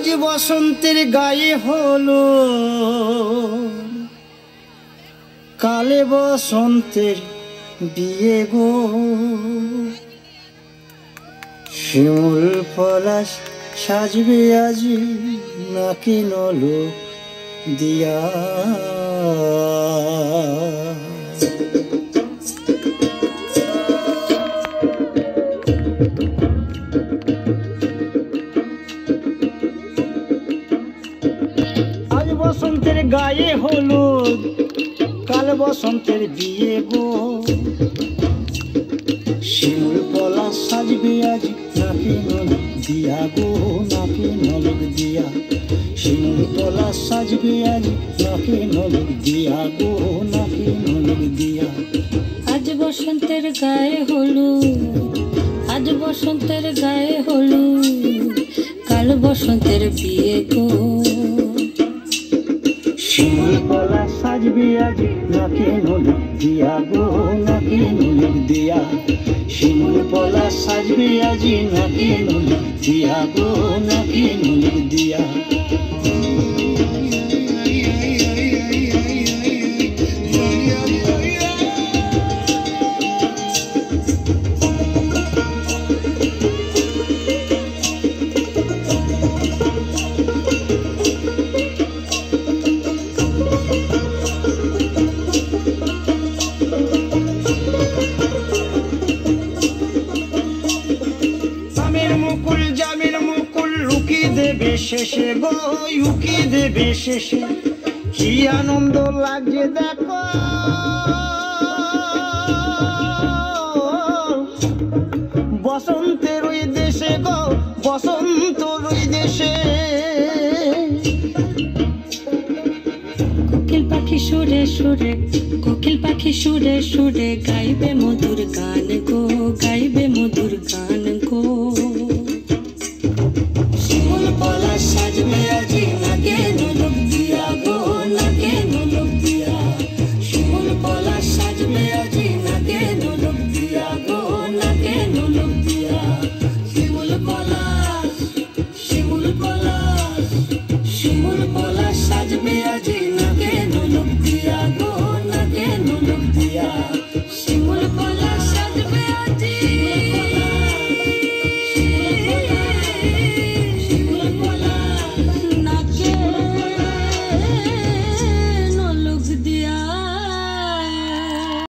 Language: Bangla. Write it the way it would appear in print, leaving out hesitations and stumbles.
আজ বসন্তের গায়ে হলো, কালে বসন্তের বিয়ে গো। শিমুল পলাশ সাজবে আজি নাকি নলক দিয়া। আজ বসন্তের গায়ে হলুদ, কাল বসন্তের বিয়ে গো। শিমুল পলাশ সাজবে আজ নাকি নলক দিয়া গো, নাকি নলক দিয়া। শিমুল পলাশ সাজবে আজ নাকি নলক দিয়া গো, নাকি নলক দিয়া। আজ বসন্তের গায়ে হলুদ, আজ বসন্তের গায়ে হলুদ, কাল বসন্তের বিয়ে গো। শিমুল পলাশ সাজবে আজ নাকি নলক দিয়া গো, নাকি নলক দিয়া। শিমুল পলাশ সাজবে আজ নাকি নলক দিয়া গো, নাকি নলক দিয়া। জামের মুকুল লুকি দেবে শেষে গো, লুকি দেবে শেষে। কি আনন্দ লাগছে দেখো, বসন্তের ওই দেশে গো, বসন্তর ওই দেশে। কোকিল পাখি সুরে সুরে, কোকিল পাখি সুরে সুরে গাইবে মধুর গান গো, গাইবে মধুর গান গো। শিমুল পলাশ সাজবে আজ